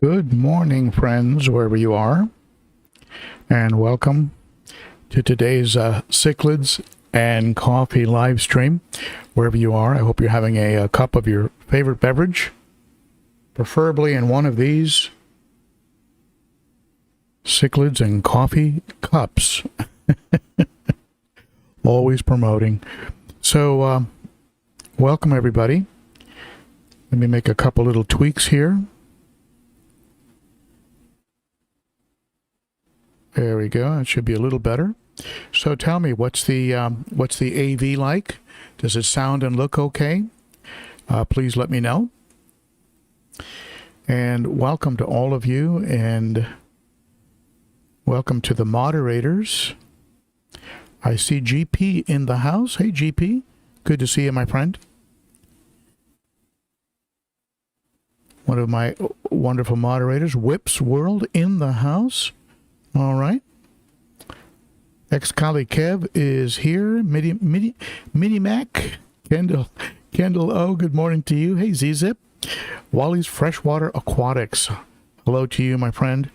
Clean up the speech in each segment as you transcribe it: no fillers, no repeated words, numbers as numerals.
Good morning, friends, wherever you are, and welcome to today's Cichlids and Coffee live stream. Wherever you are, I hope you're having a cup of your favorite beverage, preferably in one of these Cichlids and Coffee cups. Always promoting. So, welcome everybody. Let me make a couple little tweaks here. There we go. It should be a little better. So tell me, what's the AV like? Does it sound and look okay? Please let me know. And welcome to all of you, and welcome to the moderators. I see GP in the house. Hey, GP. Good to see you, my friend. One of my wonderful moderators, Whip's World, in the house. All right. Ex-colleague Kev is here. Mini Mac. Kendall O, good morning to you. Hey, Z-Zip. Wally's Freshwater Aquatics. Hello to you, my friend.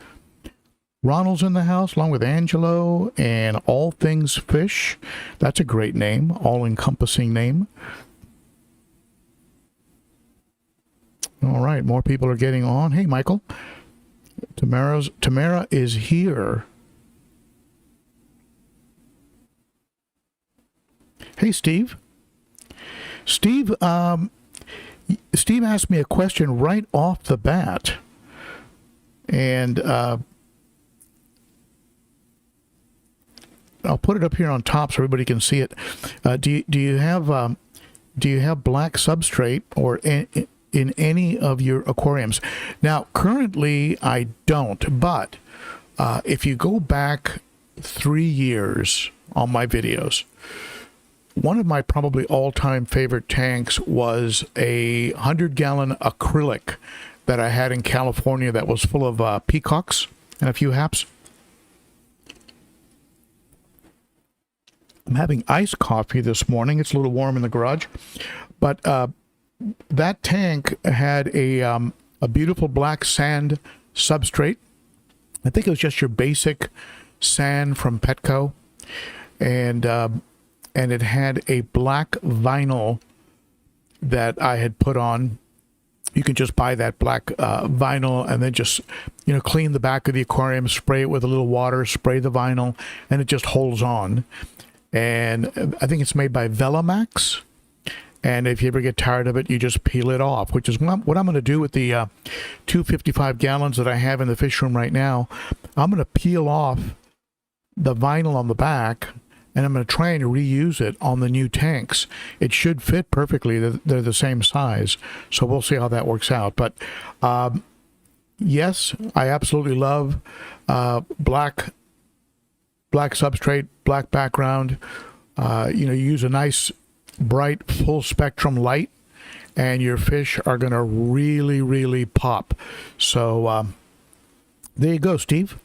Ronald's in the house, along with Angelo and All Things Fish. That's a great name, all-encompassing name. All right, more people are getting on. Hey, Michael. Tamara is here. Hey, Steve. Steve asked me a question right off the bat, and I'll put it up here on top so everybody can see it. Do you have black substrate or in any of your aquariums? Now, currently, I don't, but if you go back 3 years on my videos, one of my probably all-time favorite tanks was a 100-gallon acrylic that I had in California that was full of peacocks and a few haps. I'm having iced coffee this morning. It's a little warm in the garage, but that tank had a beautiful black sand substrate. I think it was just your basic sand from Petco, and it had a black vinyl that I had put on. You can just buy that black vinyl and then just clean the back of the aquarium, spray it with a little water, spray the vinyl, and it just holds on. And I think it's made by Velamax. And if you ever get tired of it, you just peel it off, which is what I'm going to do with the 255 gallons that I have in the fish room right now. I'm going to peel off the vinyl on the back, and I'm going to try and reuse it on the new tanks. It should fit perfectly. They're the same size, so we'll see how that works out. But yes, I absolutely love black substrate, black background. You use a nice bright full spectrum light, and your fish are going to really pop. So there you go, Steve.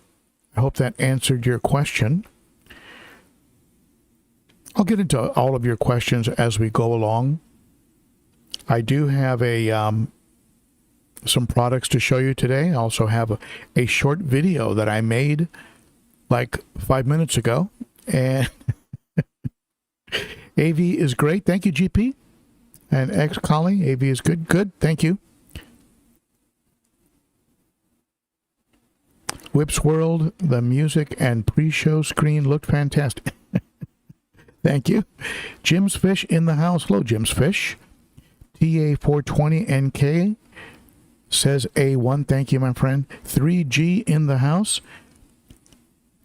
I hope that answered your question. I'll get into all of your questions as we go along. I do have some products to show you today. I also have a short video that I made like 5 minutes ago, and AV is great. Thank you, GP. And ex-colleague, AV is good. Good. Thank you. Whip's World, the music and pre-show screen looked fantastic. Thank you. Jim's Fish in the house. Hello, Jim's Fish. TA420NK says A1. Thank you, my friend. 3G in the house.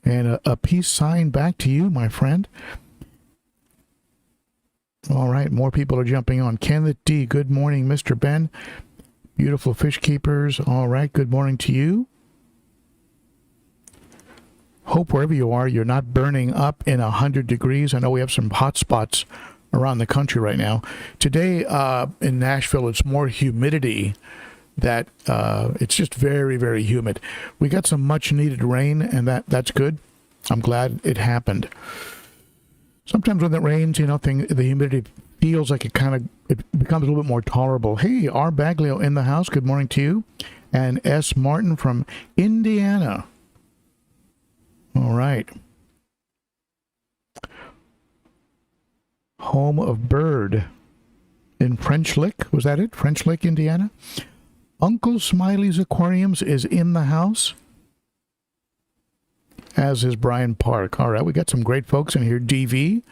And a peace sign back to you, my friend. All right, more people are jumping on. Kenneth D, good morning, Mr. Ben. Beautiful fish keepers. All right, good morning to you. Hope wherever you are, you're not burning up in 100 degrees. I know we have some hot spots around the country right now. Today in Nashville, it's more humidity. That it's just very humid. We got some much needed rain, and that's good. I'm glad it happened. Sometimes when it rains, the humidity feels like it becomes a little bit more tolerable. Hey, R. Baglio in the house. Good morning to you. and S. Martin from Indiana. All right. Home of Bird in French Lick. Was that it? French Lick, Indiana? Uncle Smiley's Aquariums is in the house, as is Brian Park. All right, we got some great folks in here. DV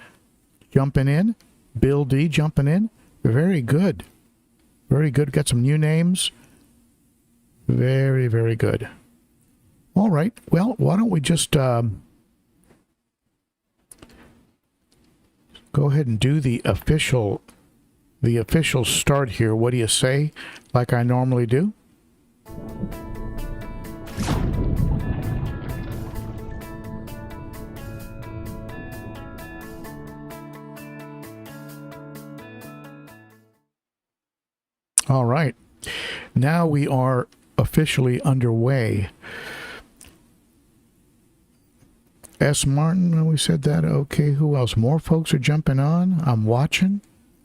jumping in. Bill D jumping in. Very good. Very good. Got some new names. Very, very good. All right. Well, why don't we just go ahead and do the official start here. What do you say? Like I normally do. All right. Now we are officially underway. S. Martin, we said that. Okay, who else? More folks are jumping on. I'm watching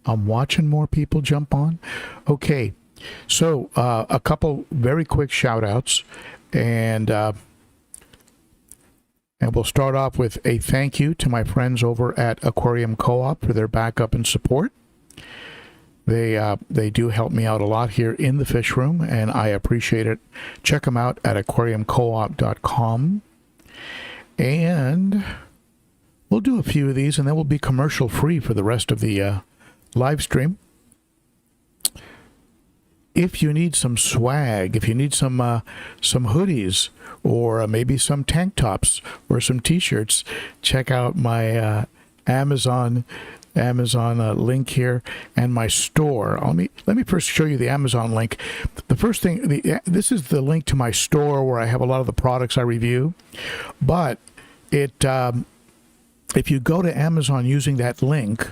more people jump on. Okay, so a couple very quick shout outs, and we'll start off with a thank you to my friends over at Aquarium Co-Op for their backup and support. They do help me out a lot here in the fish room, and I appreciate it. Check them out at aquariumcoop.com. And we'll do a few of these, and then we'll be commercial free for the rest of the live stream. If you need some swag, if you need some hoodies, or maybe some tank tops or some t-shirts, check out my Amazon link here and my store. Let me first show you the Amazon link. The first thing, this is the link to my store where I have a lot of the products I review. But if you go to Amazon using that link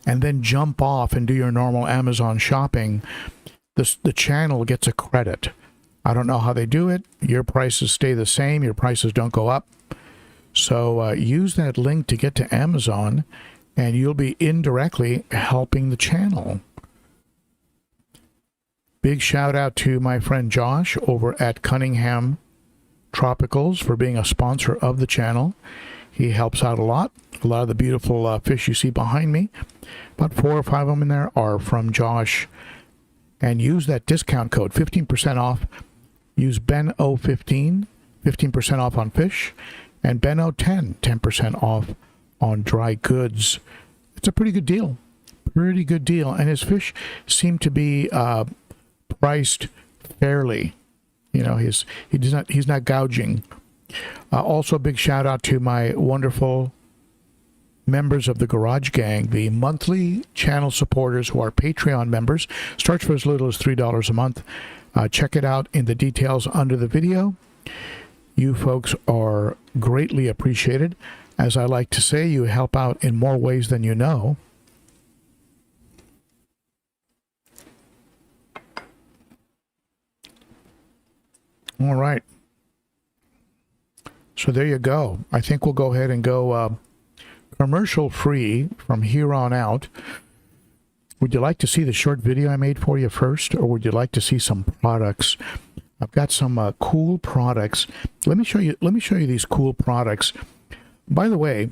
and then jump off and do your normal Amazon shopping, the channel gets a credit. I don't know how they do it. Your prices stay the same. Your prices don't go up. So use that link to get to Amazon, and you'll be indirectly helping the channel. Big shout out to my friend Josh over at Cunningham Tropicals for being a sponsor of the channel. He helps out a lot. A lot of the beautiful fish you see behind me, about 4 or 5 of them in there, are from Josh. And use that discount code, 15% off. Use ben.o.cichlid, 15% off on fish, and ben.o.10, 10% off on dry goods. It's a pretty good deal. Pretty good deal. And his fish seem to be priced fairly. You know, he's not gouging. Also, a big shout out to my wonderful members of the Garage Gang, the monthly channel supporters who are Patreon members. Starts for as little as $3 a month. Check it out in the details under the video. You folks are greatly appreciated. As I like to say, you help out in more ways than you know. All right. So there you go. I think we'll go ahead and go commercial free from here on out. Would you like to see the short video I made for you first, or would you like to see some products? I've got some cool products. Let me show you these cool products. By the way,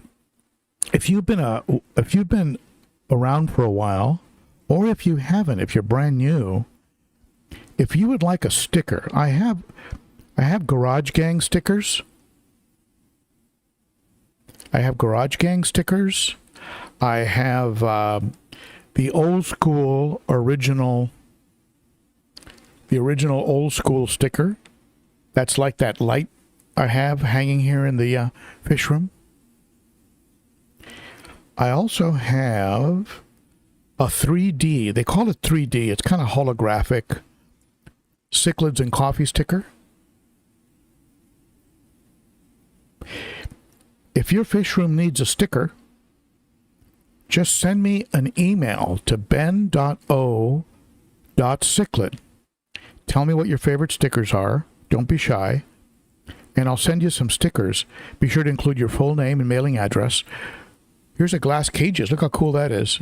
if you've been around for a while, or if you haven't, if you're brand new, if you would like a sticker, I have Garage Gang stickers. I have Garage Gang stickers. I have the old school original old school sticker. That's like that light I have hanging here in the fish room. I also have a 3D. They call it 3D. It's kind of holographic. Cichlids and Coffee sticker. If your fish room needs a sticker, just send me an email to ben.o.cichlid. Tell me what your favorite stickers are. Don't be shy. And I'll send you some stickers. Be sure to include your full name and mailing address. Here's a glass cages. Look how cool that is.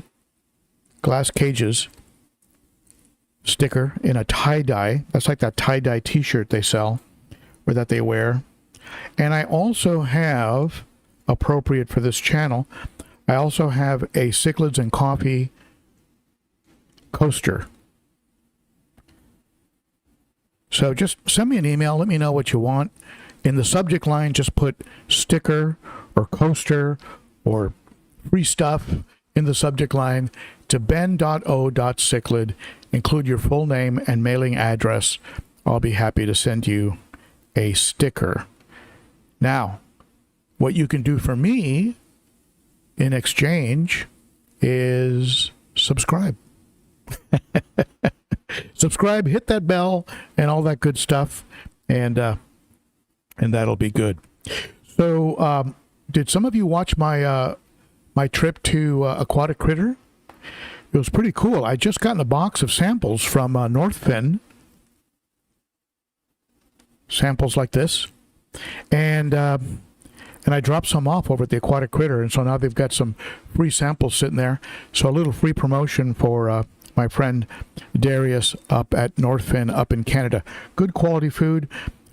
Glass cages. sticker in a tie-dye. That's like that tie-dye t-shirt they sell or that they wear. And I also have, appropriate for this channel, I also have a Cichlids and Coffee coaster. So just send me an email. Let me know what you want. In the subject line, just put sticker or coaster or free stuff in the subject line to ben.o.cichlid. Include your full name and mailing address. I'll be happy to send you a sticker. Now, what you can do for me in exchange is subscribe. Subscribe, hit that bell, and all that good stuff, and that'll be good. So, did some of you watch my my trip to Aquatic Critter? It was pretty cool. I just gotten a box of samples from Northfin. Samples like this, and I dropped some off over at the Aquatic Critter, and so now they've got some free samples sitting there. So a little free promotion for my friend Darius up at Northfin up in Canada. Good quality food.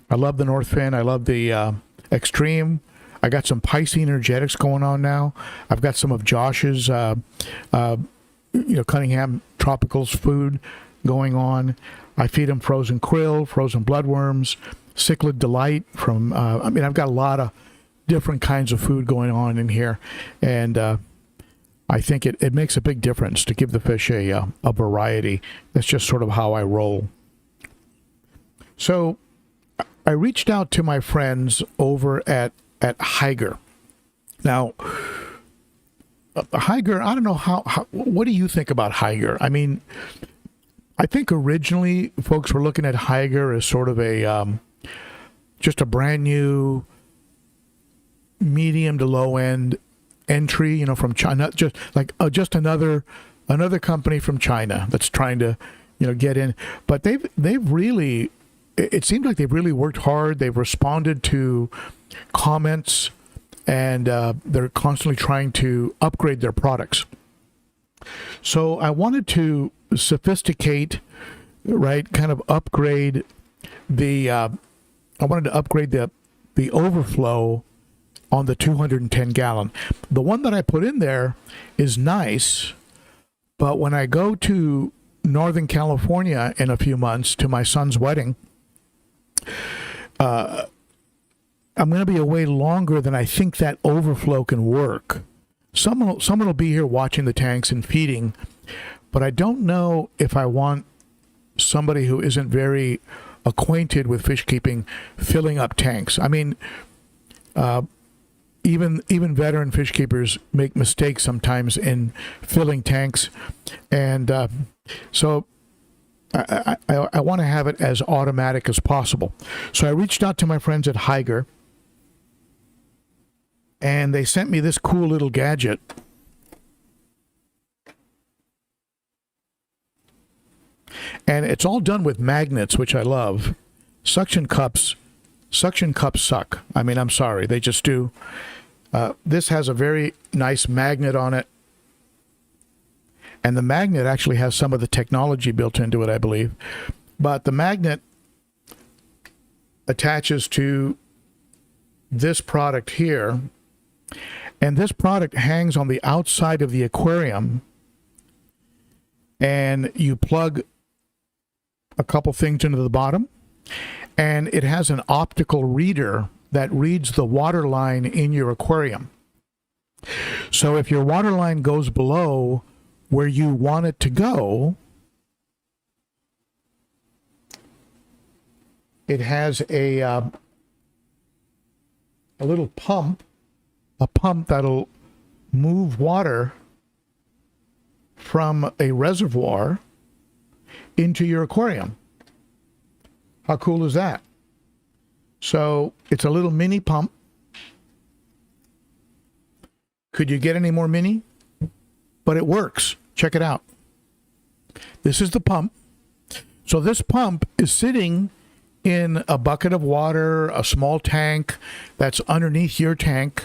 I love the Northfin. I love the Extreme. I got some Piscean energetics going on now. I've got some of Josh's Cunningham Tropicals food going on. I feed him frozen krill, frozen bloodworms, Cichlid Delight from, I've got a lot of different kinds of food going on in here. And I think it makes a big difference to give the fish a variety. That's just sort of how I roll. So I reached out to my friends over at Higer. Now, Higer, I don't know what do you think about Higer? I mean, I think originally folks were looking at Higer as sort of a just a brand new medium to low end entry, from China, just like just another company from China that's trying to get in. But they've really, it seems like they've really worked hard. They've responded to comments, and they're constantly trying to upgrade their products. So I wanted to sophisticate, right? Kind of upgrade the. I wanted to upgrade the overflow on the 210 gallon. The one that I put in there is nice, but when I go to Northern California in a few months to my son's wedding, I'm going to be away longer than I think that overflow can work. Someone will be here watching the tanks and feeding, but I don't know if I want somebody who isn't very acquainted with fish keeping filling up tanks. I mean, even veteran fish keepers make mistakes sometimes in filling tanks, and so I want to have it as automatic as possible. So I reached out to my friends at Higer, and they sent me this cool little gadget. And it's all done with magnets, which I love. Suction cups suck. I mean, I'm sorry, they just do. This has a very nice magnet on it. And the magnet actually has some of the technology built into it, I believe. But the magnet attaches to this product here. And this product hangs on the outside of the aquarium. And you plug a couple things into the bottom, and it has an optical reader that reads the water line in your aquarium. So if your water line goes below where you want it to go, it has a little pump, that'll move water from a reservoir into your aquarium. How cool is that? So it's a little mini pump. Could you get any more mini? But it works. Check it out. This is the pump. So this pump is sitting in a bucket of water, a small tank that's underneath your tank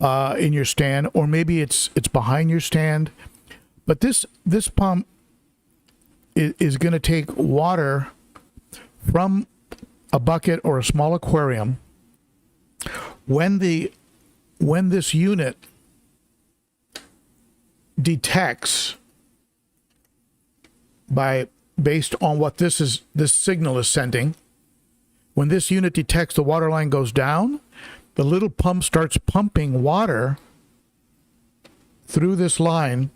in your stand, or maybe it's behind your stand. But this pump is going to take water from a bucket or a small aquarium. When this unit detects, based on what this signal is sending, when this unit detects the water line goes down, the little pump starts pumping water through this line.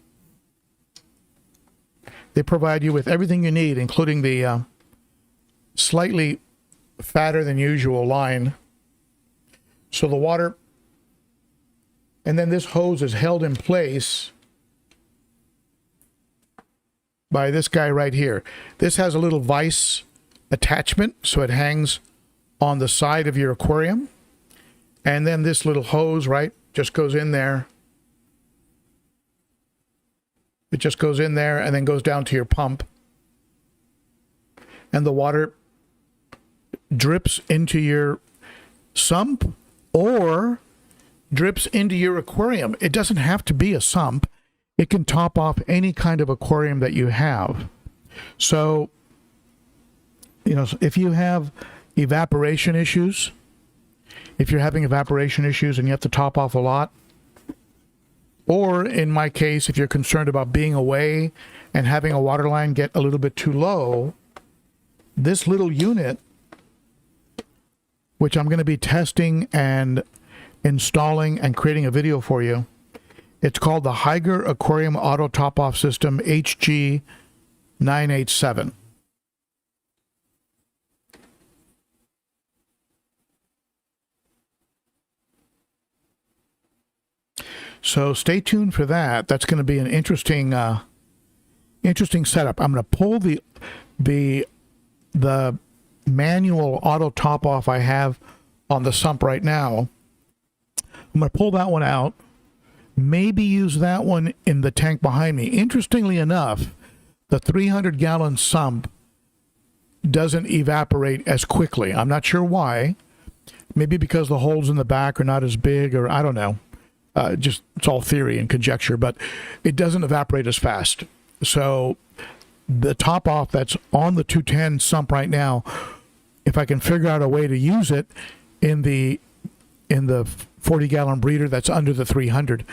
They provide you with everything you need, including the slightly fatter than usual line. So the water, and then this hose is held in place by this guy right here. This has a little vise attachment, so it hangs on the side of your aquarium. And then this little hose, right, just goes in there. It just goes in there and then goes down to your pump. And the water drips into your sump or drips into your aquarium. It doesn't have to be a sump. It can top off any kind of aquarium that you have. So, you know, if you have evaporation issues, if you're having evaporation issues and you have to top off a lot, or in my case, if you're concerned about being away and having a water line get a little bit too low, this little unit, which I'm going to be testing and installing and creating a video for you, it's called the Haiger Aquarium Auto Top-Off System HG987. So stay tuned for that. That's going to be an interesting setup. I'm going to pull the manual auto top off I have on the sump right now. I'm going to pull that one out. Maybe use that one in the tank behind me. Interestingly enough, the 300-gallon sump doesn't evaporate as quickly. I'm not sure why. Maybe because the holes in the back are not as big, or I don't know. Just it's all theory and conjecture, but it doesn't evaporate as fast. So the top off that's on the 210 sump right now, if I can figure out a way to use it in the 40-gallon breeder that's under the 300,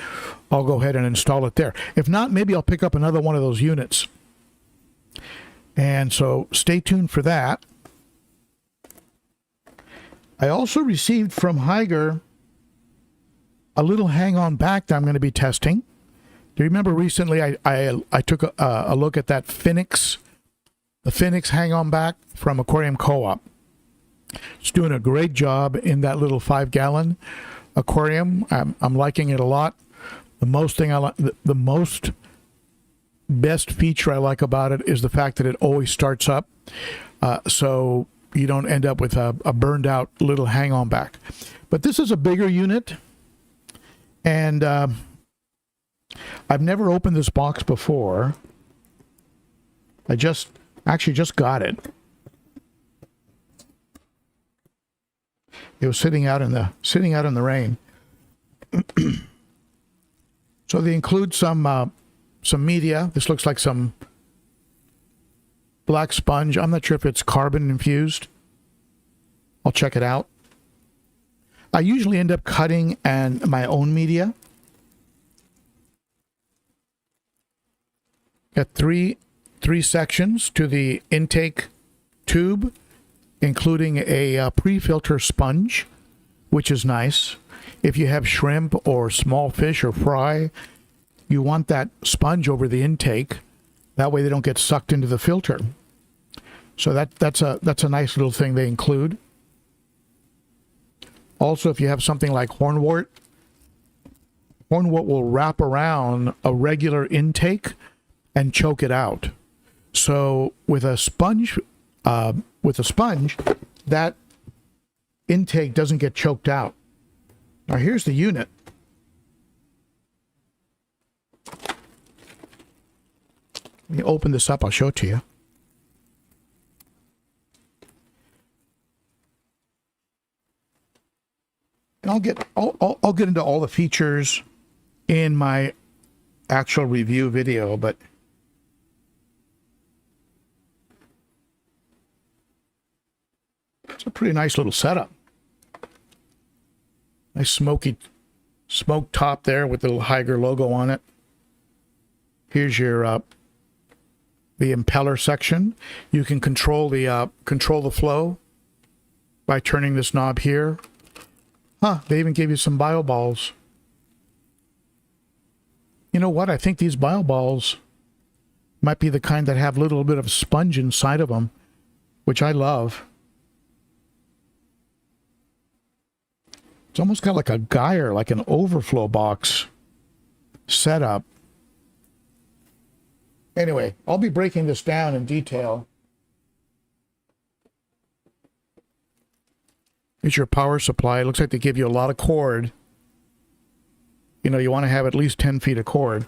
I'll go ahead and install it there. If not, maybe I'll pick up another one of those units. And so stay tuned for that. I also received from Haiger a little hang-on back that I'm going to be testing. Do you remember recently I took a look at that the Phoenix hang-on back from Aquarium Co-Op. It's doing a great job in that little 5-gallon aquarium. I'm liking it a lot. The most best feature I like about it is the fact that it always starts up, so you don't end up with a burned out little hang-on back. But this is a bigger unit. And I've never opened this box before. I actually just got it. It was sitting out in the rain. So they include some media. This looks like some black sponge. I'm not sure if it's carbon infused. I'll check it out. I usually end up cutting my own media. Got three sections to the intake tube, including a pre-filter sponge, which is nice. If you have shrimp or small fish or fry, you want that sponge over the intake. That way they don't get sucked into the filter. So that's a nice little thing they include. Also, if you have something like hornwort will wrap around a regular intake and choke it out. So with a sponge, that intake doesn't get choked out. Now here's the unit. Let me open this up. I'll show it to you. And I'll get into all the features in my actual review video, but It's a pretty nice little setup. Nice smoky smoke top there with the little Higer logo on it. Here's your the impeller section. You can control the flow by turning this knob here. Huh, they even gave you some bio balls. You know what? I think these bio balls might be the kind that have a little bit of sponge inside of them, which I love. It's almost got like a gyre, like an overflow box setup. Anyway, I'll be breaking this down in detail. Here's your power supply. It looks like they give you a lot of cord. You know, you want to have at least 10 feet of cord.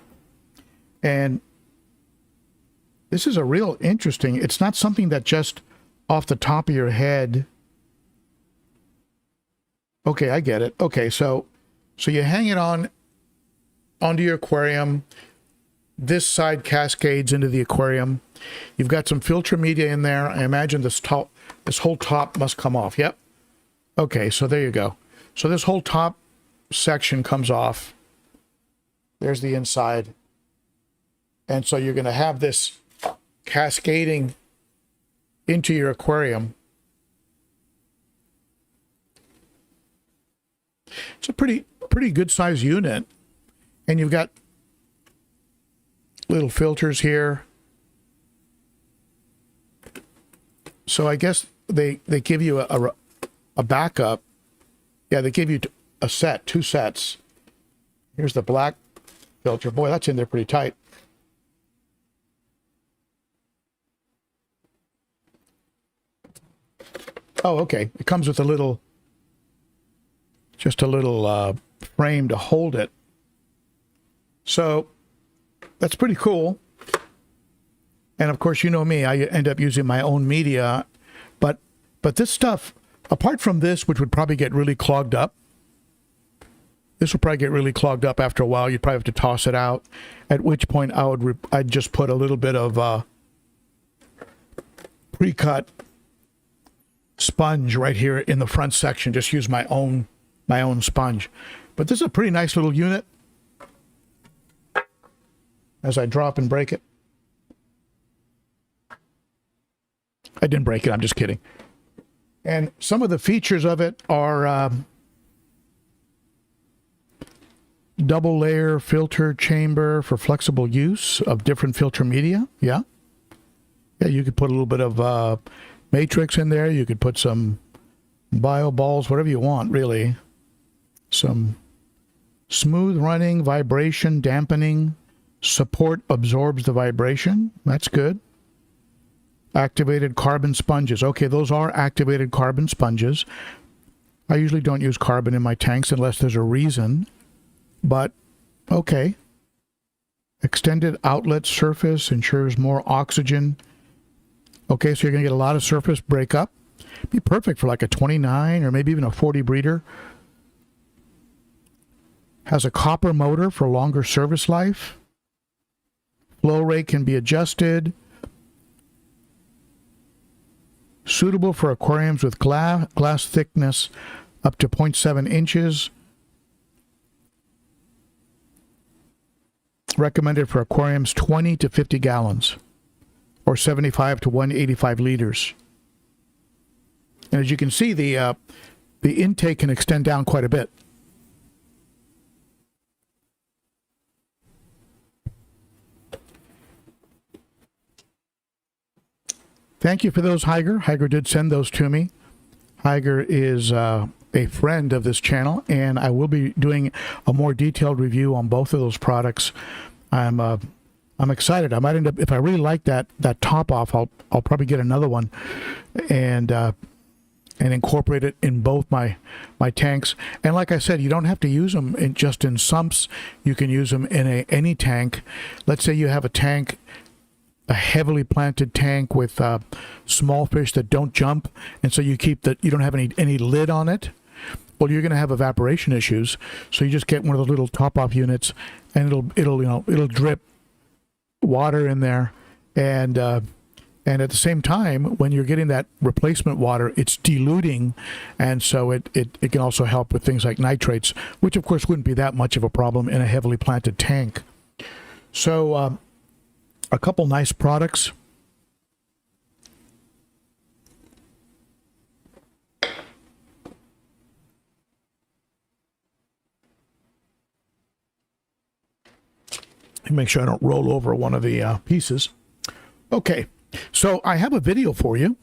And this is a real interesting, it's not something that just off the top of your head. Okay, I get it. Okay, so you hang it onto your aquarium. This side cascades into the aquarium. You've got some filter media in there. I imagine this whole top must come off. Yep. Okay, so there you go. So this whole top section comes off. There's the inside. And so you're going to have this cascading into your aquarium. It's a pretty good size unit. And you've got little filters here. So I guess they give you a backup. Yeah, they give you two sets. Here's the black filter. Boy, that's in there pretty tight. Oh, okay. It comes with just a little frame to hold it. So that's pretty cool. And of course, you know me, I end up using my own media, but this stuff, apart from this, which would probably get really clogged up, this will probably get really clogged up after a while. You'd probably have to toss it out, at which point I'd just put a little bit of pre-cut sponge right here in the front section. Just use my own sponge. But this is a pretty nice little unit. As I drop and break it. I didn't break it, I'm just kidding. And some of the features of it are double layer filter chamber for flexible use of different filter media. Yeah, you could put a little bit of matrix in there. You could put some bio balls, whatever you want, really. Some smooth running, vibration, dampening. Support absorbs the vibration. That's good. Activated carbon sponges. Okay, those are activated carbon sponges. I usually don't use carbon in my tanks unless there's a reason. But, okay. Extended outlet surface ensures more oxygen. Okay, so you're going to get a lot of surface breakup. Be perfect for like a 29 or maybe even a 40 breeder. Has a copper motor for longer service life. Flow rate can be adjusted. Suitable for aquariums with glass thickness up to 0.7 inches. Recommended for aquariums 20 to 50 gallons or 75 to 185 liters. And as you can see, the intake can extend down quite a bit. Thank you for those, Higer. Higer did send those to me. Higer is a friend of this channel, and I will be doing a more detailed review on both of those products. I'm excited. I might end up, if I really like that top off, I'll probably get another one and incorporate it in both my tanks. And like I said, you don't have to use them just in sumps. You can use them in any tank. Let's say you have a heavily planted tank with small fish that don't jump, and so you don't have any lid on it. Well, you're going to have evaporation issues, so you just get one of the little top-off units, and it'll drip water in there, and And at the same time, when you're getting that replacement water, it's diluting, and so it can also help with things like nitrates, which of course wouldn't be that much of a problem in a heavily planted tank. So a couple nice products. Make sure I don't roll over one of the pieces. Okay, so I have a video for you.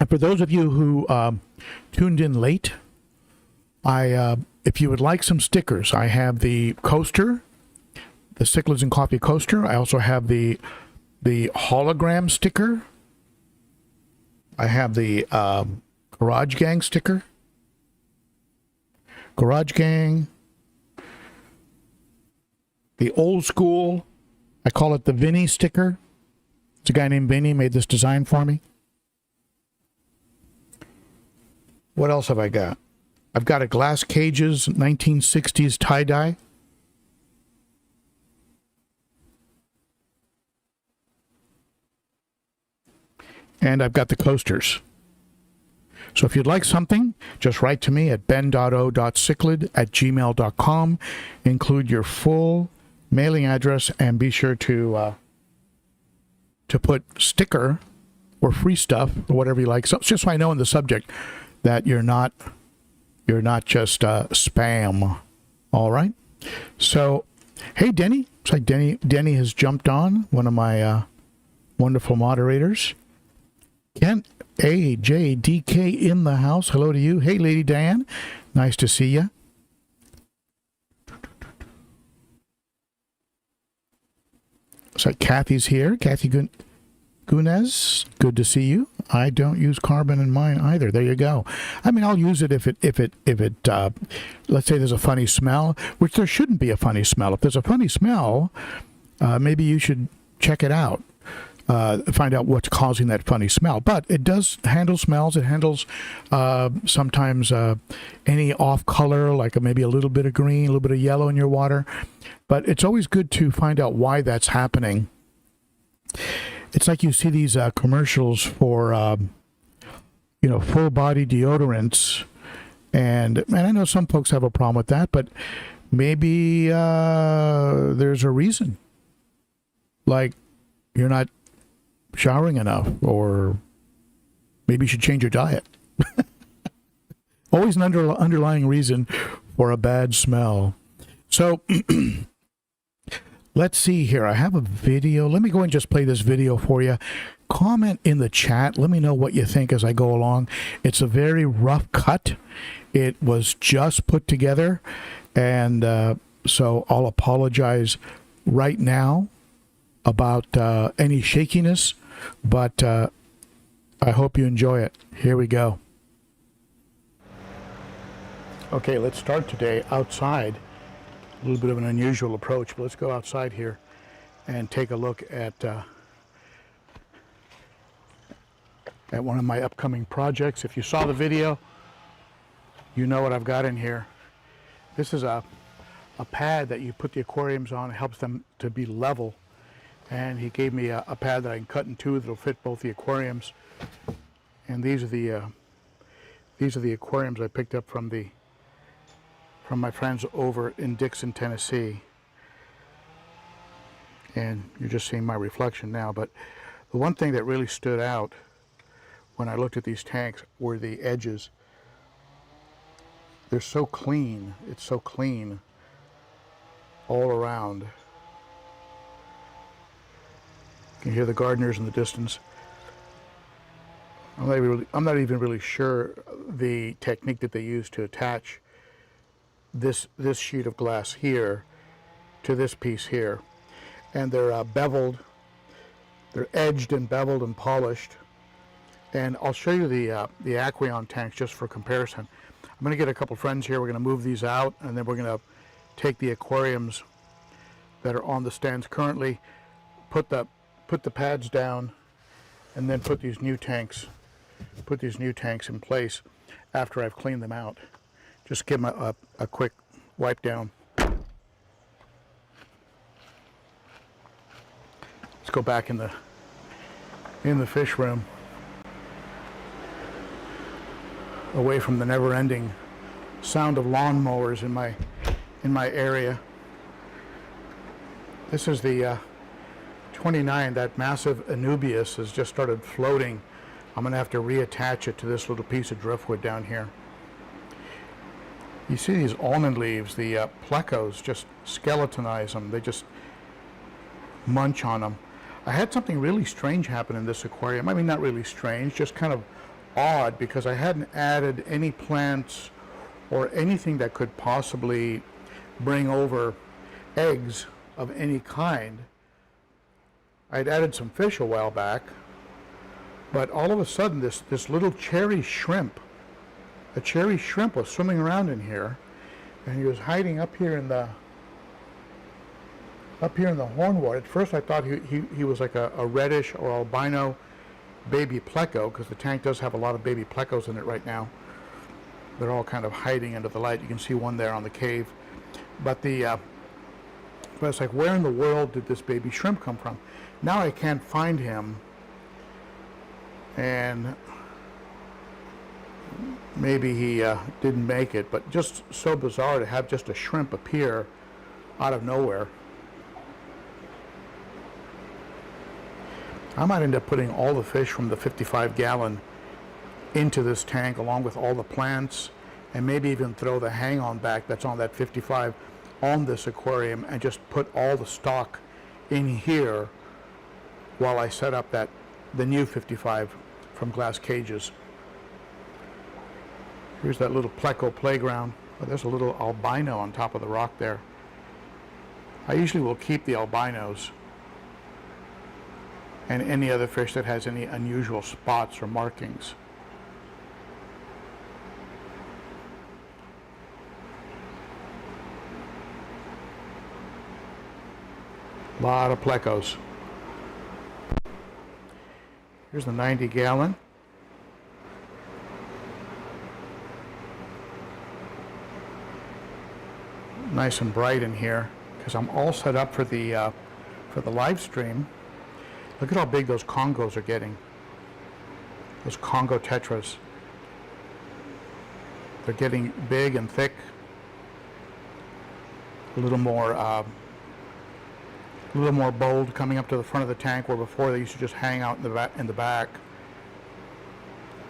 And for those of you who tuned in late, if you would like some stickers, I have the coaster, the Cichlids Coffee coaster. I also have the hologram sticker. I have the Garage Gang sticker. Garage Gang. The old school, I call it the Vinny sticker. It's a guy named Vinny made this design for me. What else have I got? I've got a Glass Cages 1960s tie-dye. And I've got the coasters. So if you'd like something, just write to me at ben.o.cichlid@gmail.com. Include your full mailing address and be sure to put sticker or free stuff or whatever you like. So just so I know in the subject that you're not just spam. All right. So hey, Denny. Looks like Denny has jumped on, one of my wonderful moderators. Kent AJDK in the house. Hello to you. Hey, Lady Diane. Nice to see you. So Kathy's here. Kathy Gunez. Good to see you. I don't use carbon in mine either. There you go. I mean, I'll use it if it let's say there's a funny smell, which there shouldn't be a funny smell. If there's a funny smell, maybe you should check it out. Find out what's causing that funny smell. But it does handle smells. It handles sometimes any off color, like maybe a little bit of green, a little bit of yellow in your water. But it's always good to find out why that's happening. It's like you see these commercials for full body deodorants, and I know some folks have a problem with that, but maybe there's a reason, like you're not showering enough, or maybe you should change your diet. Always an underlying reason for a bad smell. So let's see here. I have a video. Let me go and just play this video for you. Comment in the chat. Let me know what you think as I go along. It's a very rough cut. It was just put together, and so I'll apologize right now about any shakiness, but I hope you enjoy it. Here we go. Okay, let's start today outside. A little bit of an unusual approach, but let's go outside here and take a look at one of my upcoming projects. If you saw the video, you know what I've got in here. This is a pad that you put the aquariums on. It helps them to be level. And he gave me a pad that I can cut in two that'll fit both the aquariums. And these are the aquariums I picked up from my friends over in Dixon, Tennessee. And you're just seeing my reflection now. But the one thing that really stood out when I looked at these tanks were the edges. They're so clean. It's so clean all around. You can hear the gardeners in the distance. I'm not even really sure the technique that they use to attach this sheet of glass here to this piece here. And they're beveled. They're edged and beveled and polished. And I'll show you the Aquarium tanks just for comparison. I'm going to get a couple friends here. We're going to move these out, and then we're going to take the aquariums that are on the stands currently, put the pads down, and then put these new tanks in place after I've cleaned them out. Just give them a quick wipe down. Let's go back in in the fish room, away from the never-ending sound of lawnmowers in my area. This is the 29. That massive Anubias has just started floating. I'm going to have to reattach it to this little piece of driftwood down here. You see these almond leaves, the plecos just skeletonize them. They just munch on them. I had something really strange happen in this aquarium. I mean, not really strange, just kind of odd, because I hadn't added any plants or anything that could possibly bring over eggs of any kind. I'd added some fish a while back, but all of a sudden this little cherry shrimp, a cherry shrimp, was swimming around in here, and he was hiding up here in the hornwort. At first I thought he was like a reddish or albino baby pleco, because the tank does have a lot of baby plecos in it right now. They're all kind of hiding under the light. You can see one there on the cave. But it's like, where in the world did this baby shrimp come from? Now I can't find him, and maybe he didn't make it, but just so bizarre to have just a shrimp appear out of nowhere. I might end up putting all the fish from the 55-gallon into this tank, along with all the plants, and maybe even throw the hang-on back that's on that 55 on this aquarium, and just put all the stock in here while I set up the new 55 from Glass Cages. Here's that little pleco playground. Oh, there's a little albino on top of the rock there. I usually will keep the albinos and any other fish that has any unusual spots or markings. A lot of plecos. Here's the 90-gallon. Nice and bright in here, because I'm all set up for the live stream. Look at how big those Congos are getting. Those Congo tetras. They're getting big and thick. A little more bold coming up to the front of the tank, where before they used to just hang out in the back.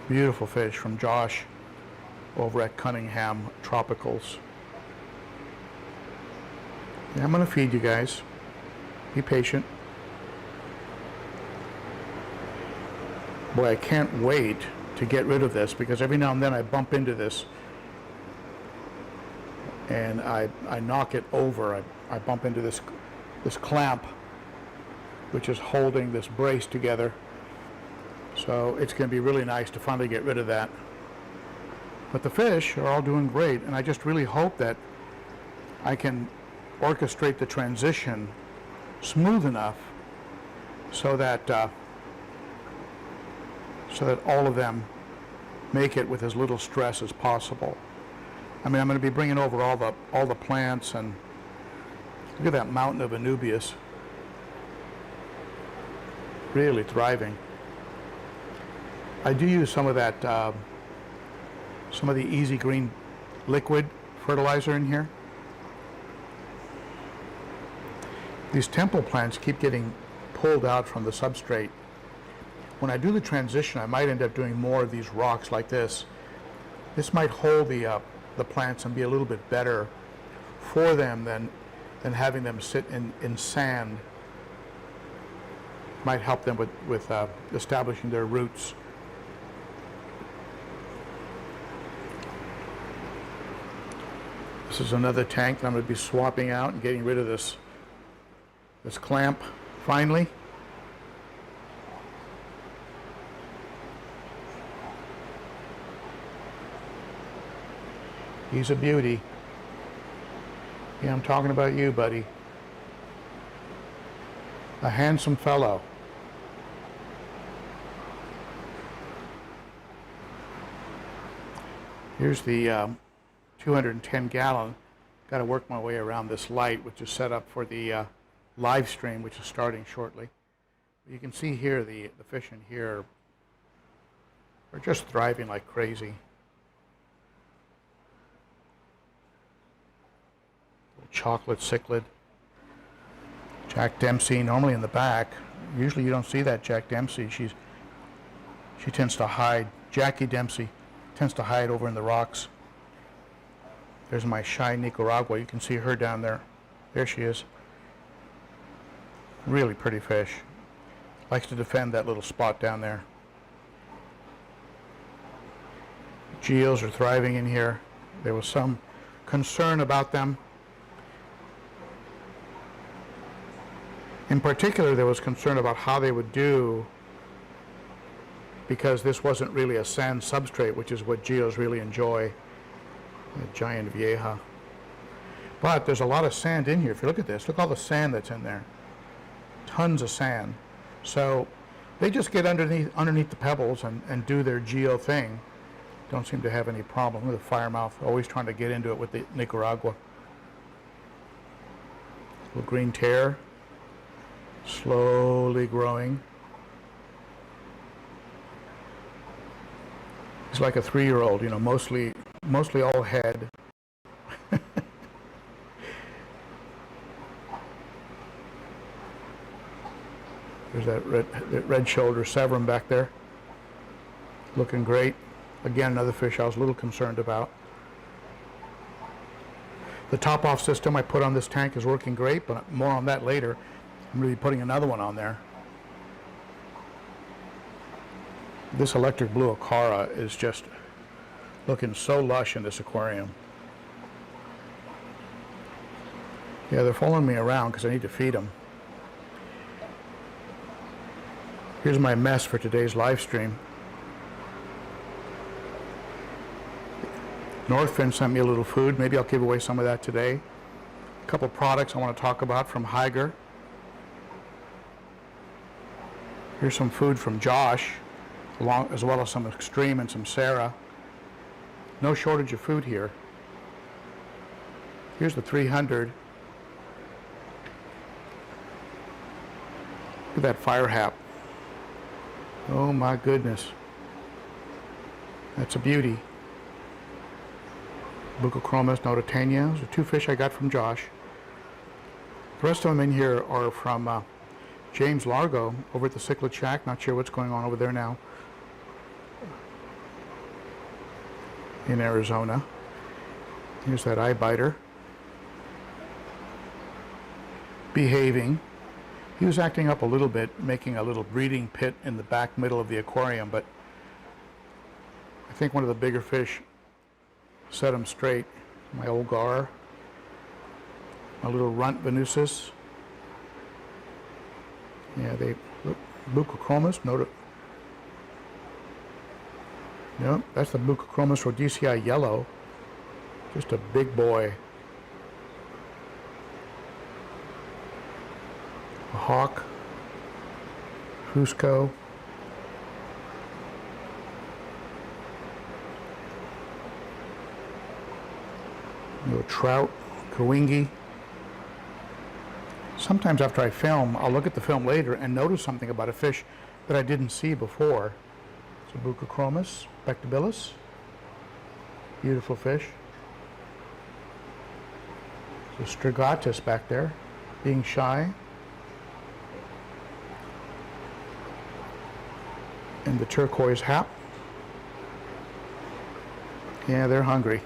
Beautiful fish from Josh over at Cunningham Tropicals. Yeah, I'm going to feed you guys. Be patient. Boy, I can't wait to get rid of this, because every now and then I bump into this and I knock it over. I bump into this clamp, which is holding this brace together. So it's going to be really nice to finally get rid of that. But the fish are all doing great, and I just really hope that I can orchestrate the transition smooth enough so that all of them make it with as little stress as possible. I mean, I'm going to be bringing over all the plants, and look at that mountain of Anubias, really thriving. I do use some of that, some of the Easy Green liquid fertilizer in here. These temple plants keep getting pulled out from the substrate. When I do the transition, I might end up doing more of these rocks like this. This might hold the plants and be a little bit better for them than having them sit in sand. Might help them with establishing their roots. This is another tank that I'm going to be swapping out and getting rid of this clamp finally. He's a beauty. Yeah, I'm talking about you, buddy. A handsome fellow. Here's the 210-gallon. Got to work my way around this light, which is set up for the live stream, which is starting shortly. You can see here the fish in here are just thriving like crazy. Little chocolate cichlid. Jack Dempsey, normally in the back. Usually you don't see that Jack Dempsey. She tends to hide. Jackie Dempsey tends to hide over in the rocks. There's my shy Nicaragua. You can see her down there. There she is. Really pretty fish. Likes to defend that little spot down there. Geos are thriving in here. There was some concern about them. In particular, there was concern about how they would do, because this wasn't really a sand substrate, which is what geos really enjoy. A giant vieja. But there's a lot of sand in here. If you look at this, look all the sand that's in there. Tons of sand. So they just get underneath the pebbles and do their geo thing. Don't seem to have any problem with the firemouth. Always trying to get into it with the Nicaragua. Little green tear. Slowly growing. He's like a 3-year-old, you know, mostly all head. There's that red shoulder severum back there. Looking great. Again, another fish I was a little concerned about. The top-off system I put on this tank is working great, but more on that later. I'm really putting another one on there. This electric blue Ochart is just looking so lush in this aquarium. Yeah, they're following me around because I need to feed them. Here's my mess for today's live stream. Northfin sent me a little food. Maybe I'll give away some of that today. A couple products I want to talk about from Higer. Here's some food from Josh, as well as some Extreme and some Sarah. No shortage of food here. Here's the 300. Look at that fire hap. Oh my goodness. That's a beauty. Bucochromis notatania. Those are 2 fish I got from Josh. The rest of them in here are from James Largo over at the Cichlid Shack. Not sure what's going on over there now in Arizona. Here's that eye biter. Behaving. He was acting up a little bit, making a little breeding pit in the back middle of the aquarium, but I think one of the bigger fish set him straight. My old gar. My little runt Venusis. Yeah, they look. Bucochromis, Yep, that's the Bucochromis rhodesii yellow. Just a big boy. A hawk. Fusco. Little trout. Kawingi. Sometimes after I film, I'll look at the film later and notice something about a fish that I didn't see before. It's a Bucochromis spectabilis. Beautiful fish. There's a Strigatus back there, being shy. And the turquoise hap. Yeah, they're hungry.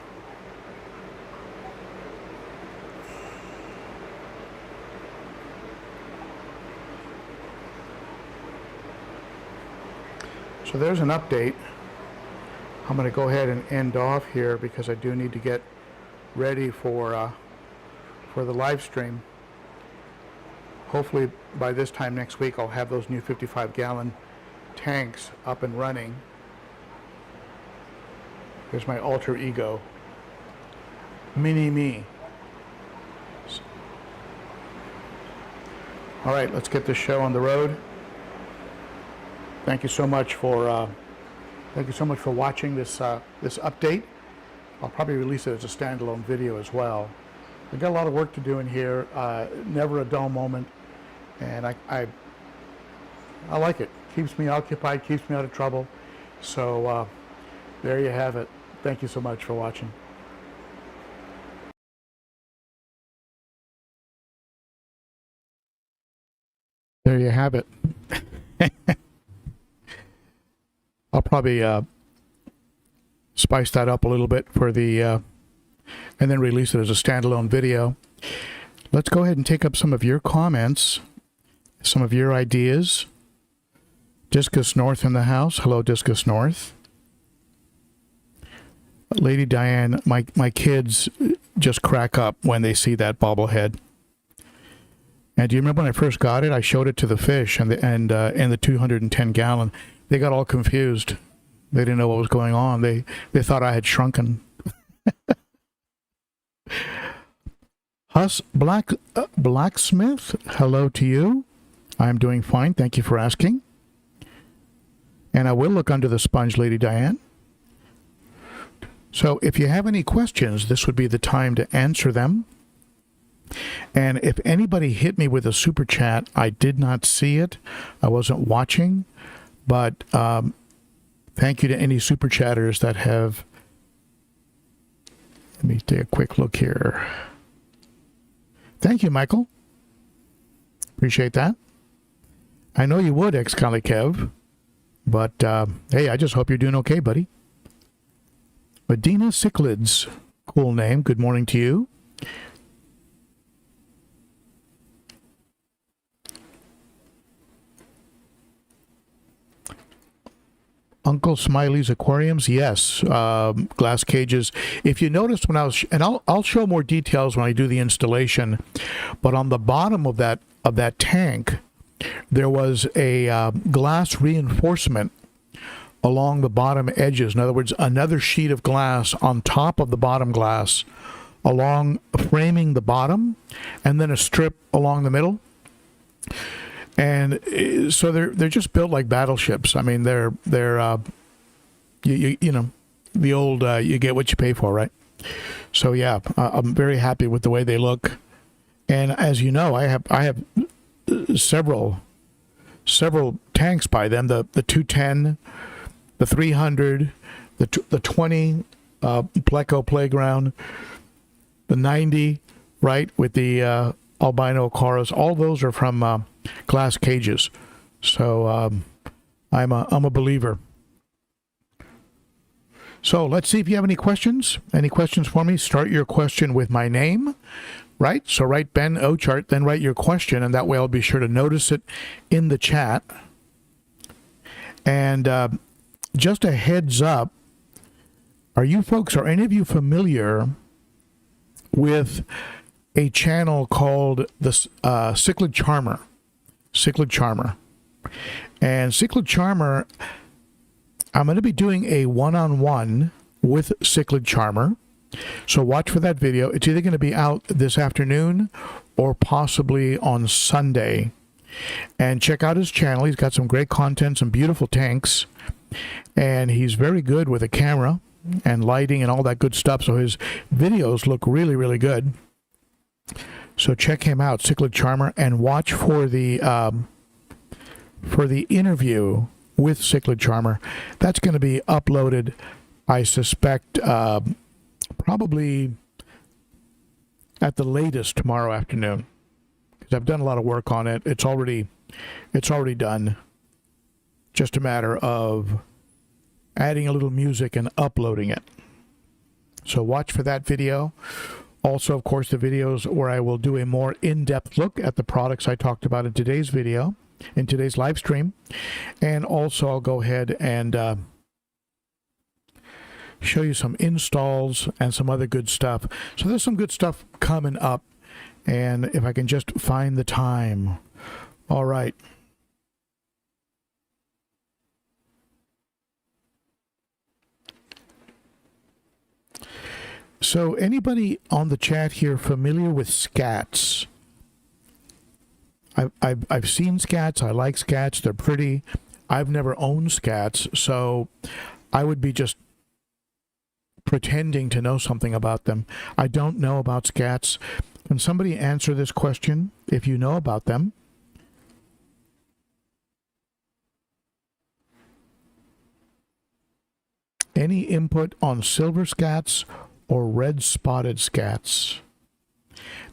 So there's an update. I'm going to go ahead and end off here because I do need to get ready for the live stream. Hopefully by this time next week I'll have those new 55-gallon tanks up and running. There's my alter ego, mini me. All right, let's get this show on the road. Thank you so much for watching this this update. I'll probably release it as a standalone video as well. We've got a lot of work to do in here. Never a dull moment, and I like it. Keeps me occupied, keeps me out of trouble. So there you have it. Thank you so much for watching. There you have it. I'll probably spice that up a little bit for the and then release it as a standalone video. Let's go ahead and take up some of your comments, some of your ideas. Discus North in the house. Hello, Discus North. Lady Diane, my kids just crack up when they see that bobblehead. And do you remember when I first got it? I showed it to the fish and the 210 gallon. They got all confused. They didn't know what was going on. They thought I had shrunken. Blacksmith, hello to you. I'm doing fine. Thank you for asking. And I will look under the sponge, Lady Diane. So if you have any questions, this would be the time to answer them. And if anybody hit me with a super chat, I did not see it. I wasn't watching. But thank you to any super chatters that have. Let me take a quick look here. Thank you, Michael. Appreciate that. I know you would, Kev. But hey, I just hope you're doing okay, buddy. Medina Cichlids, cool name. Good morning to you. Uncle Smiley's Aquariums, yes, glass cages. If you noticed when I was, and I'll show more details when I do the installation, but on the bottom of that tank, there was a glass reinforcement along the bottom edges. In other words, another sheet of glass on top of the bottom glass, along framing the bottom, and then a strip along the middle. And so they're just built like battleships. I mean, they're you know, the old you get what you pay for, right? So yeah, I'm very happy with the way they look. And as you know, I have several tanks by them. The 210, the 300, the 20 Pleco Playground, the 90, right, with the albino coras. All those are from glass cages. So I'm a believer. So let's see if you have any questions. Any questions for me? Start your question with my name, right? So write Ben Ochart, then write your question, and that way I'll be sure to notice it in the chat. And just a heads up, are any of you familiar with a channel called the Cichlid Charmer? Cichlid Charmer. And Cichlid Charmer, I'm going to be doing a one-on-one with Cichlid Charmer. So watch for that video. It's either going to be out this afternoon or possibly on Sunday. And check out his channel. He's got some great content, some beautiful tanks. And he's very good with a camera and lighting and all that good stuff. So his videos look really, really good. So check him out, Cichlid Charmer, and watch for the interview with Cichlid Charmer. That's going to be uploaded, I suspect, probably at the latest tomorrow afternoon, because I've done a lot of work on it. It's already done. Just a matter of adding a little music and uploading it. So watch for that video. Also, of course, the videos where I will do a more in-depth look at the products I talked about in today's video, in today's live stream. And also I'll go ahead and show you some installs and some other good stuff. So there's some good stuff coming up. And if I can just find the time. All right. So anybody on the chat here familiar with scats? I've seen scats. I like scats. They're pretty. I've never owned scats, so I would be just pretending to know something about them. I don't know about scats. Can somebody answer this question if you know about them? Any input on silver scats or red spotted scats?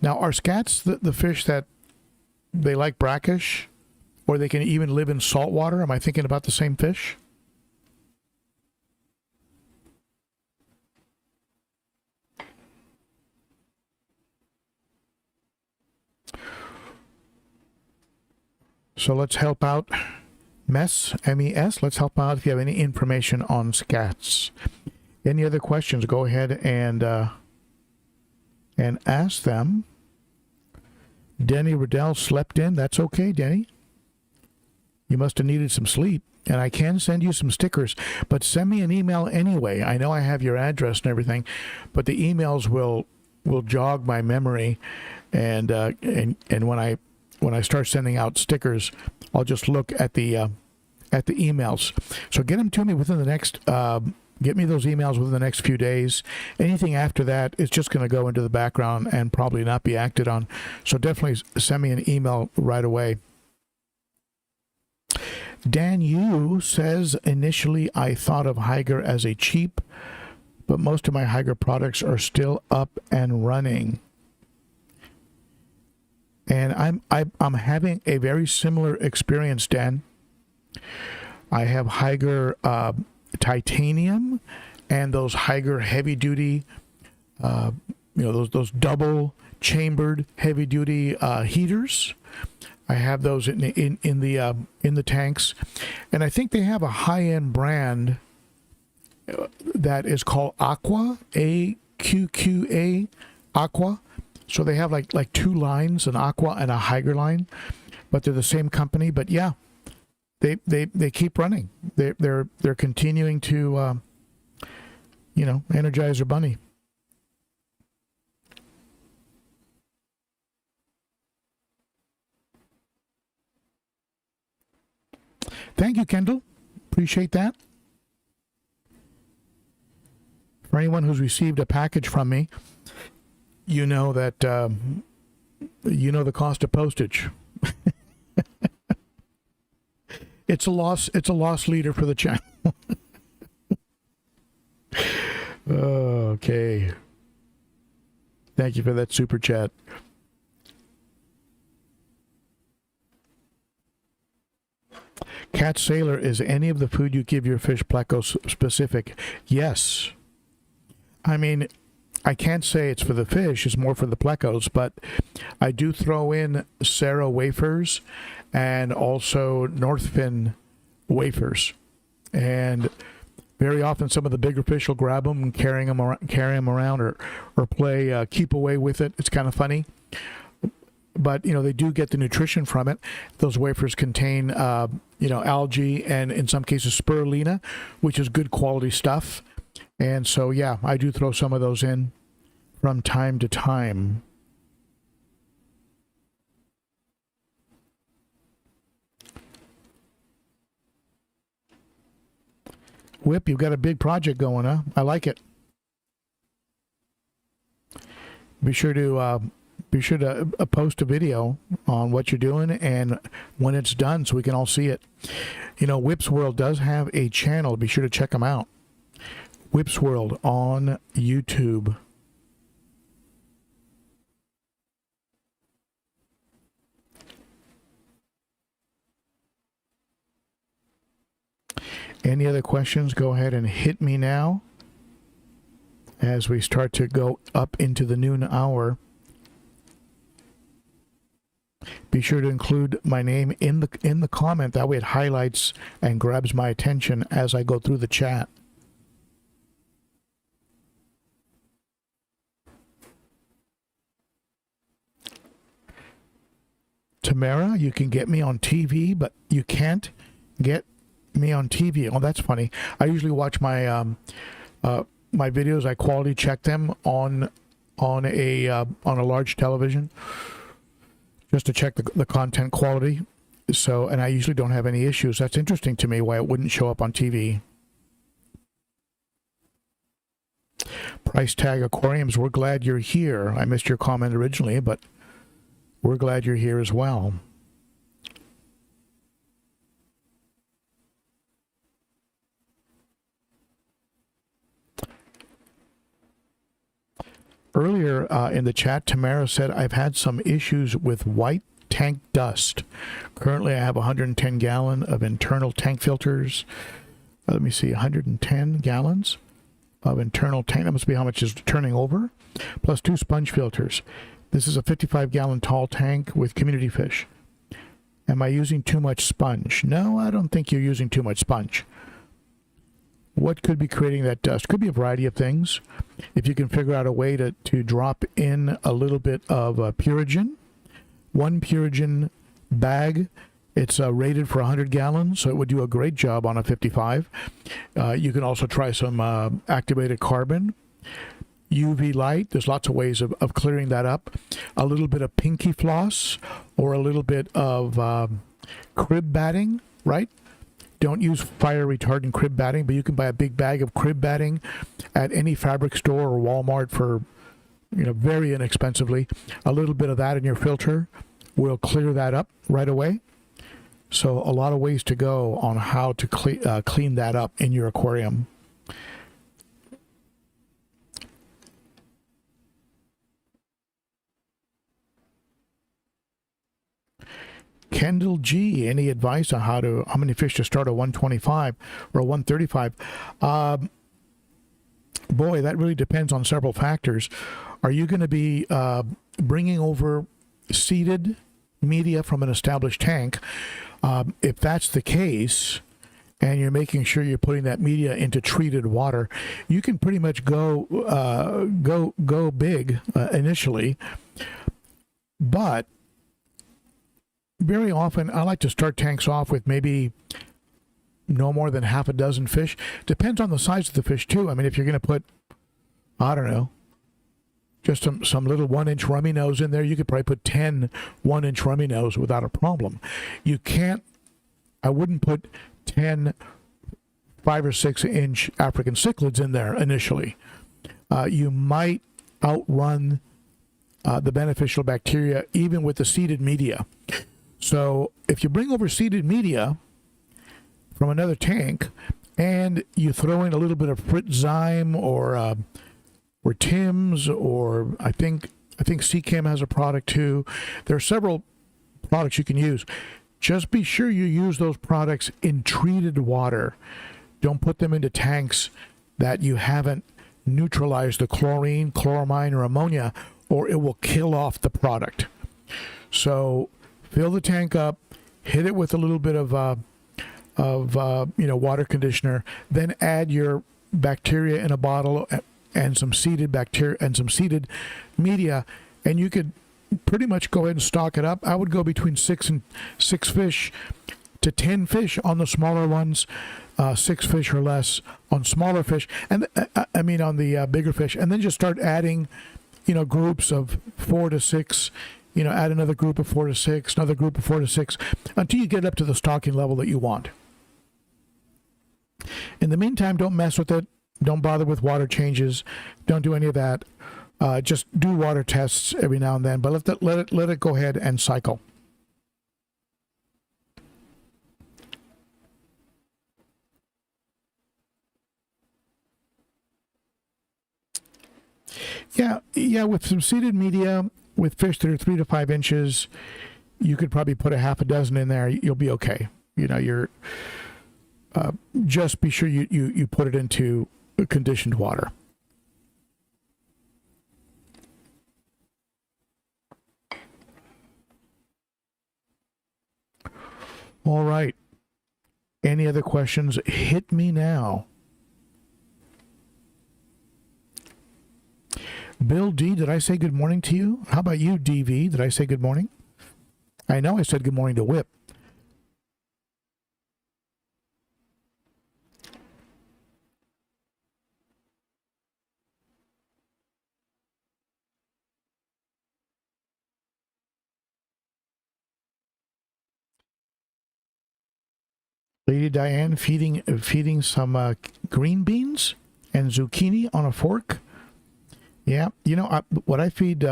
Now, are scats the fish that they like brackish, or they can even live in salt water? Am I thinking about the same fish? So let's help out MES, M-E-S. Let's help out if you have any information on scats. Any other questions, go ahead and ask them. Denny Riddell slept in. That's okay, Denny. You must have needed some sleep. And I can send you some stickers, but send me an email anyway. I know I have your address and everything, but the emails will jog my memory, and when I start sending out stickers, I'll just look at the emails. So get them to me within the next. Get me those emails within the next few days. Anything after that is just going to go into the background and probably not be acted on. So definitely send me an email right away. Dan Yu says, initially I thought of Higer as a cheap, but most of my Higer products are still up and running. And I'm having a very similar experience, Dan. I have Higer titanium and those Higer heavy duty, those double chambered heavy duty heaters. I have those in the tanks, and I think they have a high end brand that is called Aqua, AQQA, Aqua. So they have like two lines, an Aqua and a Higer line, but they're the same company. But yeah, they keep running. They're continuing to energize their bunny. Thank you, Kendall. Appreciate that. For anyone who's received a package from me, you know that the cost of postage. It's a loss leader for the channel. Okay. Thank you for that super chat. Cat Sailor, is any of the food you give your fish pleco specific? Yes. I mean, I can't say it's for the fish, it's more for the plecos, but I do throw in Sarah wafers and also Northfin wafers. And very often some of the bigger fish will grab them and carry them around or play keep away with it. It's kind of funny. But, they do get the nutrition from it. Those wafers contain, algae and in some cases spirulina, which is good quality stuff. And so, yeah, I do throw some of those in from time to time. Whip, you've got a big project going, huh? I like it. Be sure to post a video on what you're doing and when it's done so we can all see it. Whip's World does have a channel. Be sure to check them out. Whip's World on YouTube. Any other questions? Go ahead and hit me now as we start to go up into the noon hour. Be sure to include my name in the comment. That way it highlights and grabs my attention as I go through the chat. Tamara, you can get me on TV, but you can't get me on TV. Oh, that's funny. I usually watch my my videos. I quality check them on a large television, just to check the content quality. So, and I usually don't have any issues. That's interesting to me why it wouldn't show up on TV. Price tag aquariums, we're glad you're here. I missed your comment originally, but we're glad you're here as well. Earlier in the chat, Tamara said, I've had some issues with white tank dust. Currently, I have 110 gallon of internal tank filters. Let me see, 110 gallons of internal tank. That must be how much is turning over. Plus 2 sponge filters. This is a 55-gallon tall tank with community fish. Am I using too much sponge? No, I don't think you're using too much sponge. What could be creating that dust? Could be a variety of things. If you can figure out a way to drop in a little bit of Purigen, 1 Purigen bag, it's rated for 100 gallons, so it would do a great job on a 55. You can also try some activated carbon. UV light, there's lots of ways of clearing that up. A little bit of pinky floss or a little bit of crib batting, right? Don't use fire retardant crib batting, but you can buy a big bag of crib batting at any fabric store or Walmart for, very inexpensively. A little bit of that in your filter will clear that up right away. So a lot of ways to go on how to clean that up in your aquarium. Kendall G, any advice on how many fish to start a 125 or a 135? Boy, that really depends on several factors. Are you going to be bringing over seeded media from an established tank? If that's the case, and you're making sure you're putting that media into treated water, you can pretty much go big initially. But very often, I like to start tanks off with maybe no more than half a dozen fish. Depends on the size of the fish, too. I mean, if you're going to put, I don't know, just some little 1-inch rummy nose in there, you could probably put 10 1-inch rummy nose without a problem. You can't, I wouldn't put 10 5 or 6 inch African cichlids in there initially. You might outrun the beneficial bacteria even with the seeded media. So if you bring over seeded media from another tank and you throw in a little bit of Fritzyme or Tim's, or I think Seachem has a product too. There are several products you can use. Just be sure you use those products in treated water. Don't put them into tanks that you haven't neutralized the chlorine, chloramine, or ammonia, or it will kill off the product. So fill the tank up, hit it with a little bit of water conditioner, then add your bacteria in a bottle and some seeded bacteria and some seeded media, and you could pretty much go ahead and stock it up. I would go between 6 fish to 10 fish on the smaller ones, 6 fish or less on smaller fish, and on the bigger fish, and then just start adding, groups of 4 to 6. Add another group of 4 to 6, another group of 4 to 6, until you get up to the stocking level that you want. In the meantime, don't mess with it. Don't bother with water changes. Don't do any of that. Just do water tests every now and then, but let it go ahead and cycle. Yeah, with some seeded media, with fish that are 3 to 5 inches, you could probably put a half a dozen in there. You'll be okay. You're just be sure you put it into conditioned water. All right. Any other questions? Hit me now. Bill D, did I say good morning to you? How about you, DV? Did I say good morning? I know I said good morning to Whip. Lady Diane feeding some green beans and zucchini on a fork. Yeah, what I feed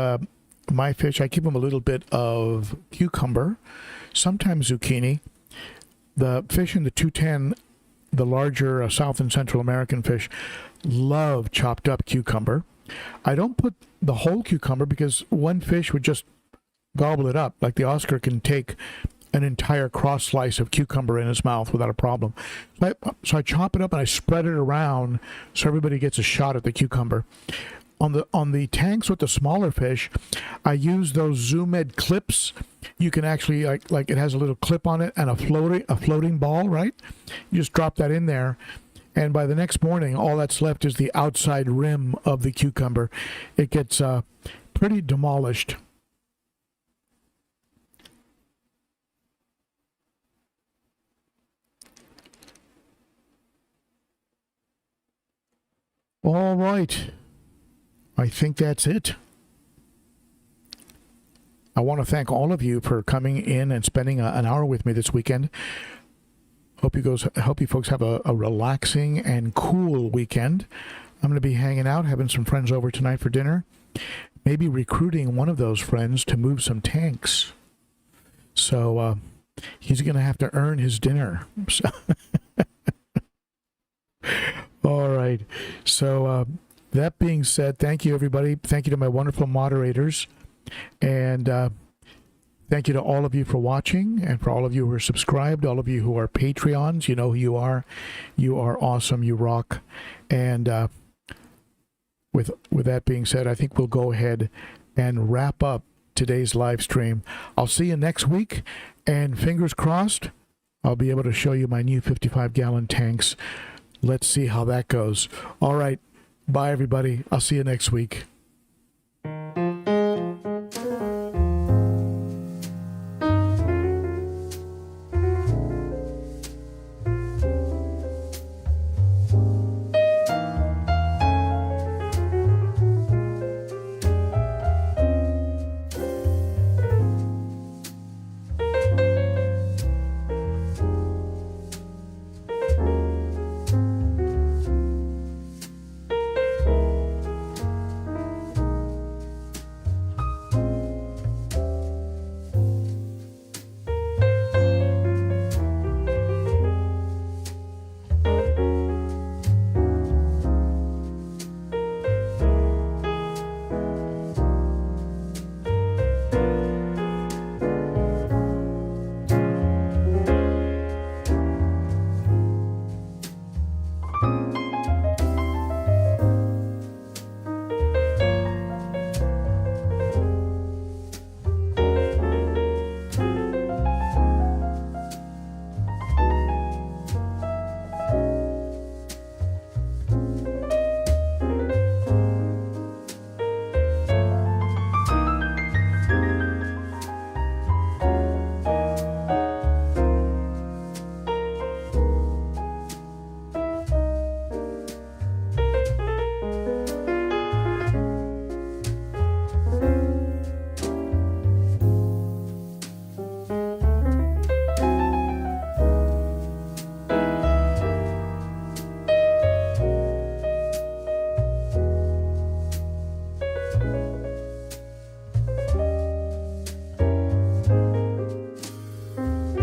my fish, I give them a little bit of cucumber, sometimes zucchini. The fish in the 210, the larger South and Central American fish, love chopped up cucumber. I don't put the whole cucumber because one fish would just gobble it up. Like the Oscar can take an entire cross slice of cucumber in his mouth without a problem. So I chop it up and I spread it around so everybody gets a shot at the cucumber. On the tanks with the smaller fish, I use those Zoom Ed clips. You can actually like it has a little clip on it and a floating ball, right? You just drop that in there, and by the next morning, all that's left is the outside rim of the cucumber. It gets pretty demolished. All right. I think that's it. I want to thank all of you for coming in and spending an hour with me this weekend. Hope you folks have a relaxing and cool weekend. I'm going to be hanging out, having some friends over tonight for dinner. Maybe recruiting one of those friends to move some tanks. So he's going to have to earn his dinner. All right. So that being said, thank you, everybody. Thank you to my wonderful moderators. And thank you to all of you for watching, and for all of you who are subscribed, all of you who are Patreons. You know who you are. You are awesome. You rock. And with that being said, I think we'll go ahead and wrap up today's live stream. I'll see you next week, and fingers crossed, I'll be able to show you my new 55-gallon tanks. Let's see how that goes. All right. Bye, everybody. I'll see you next week.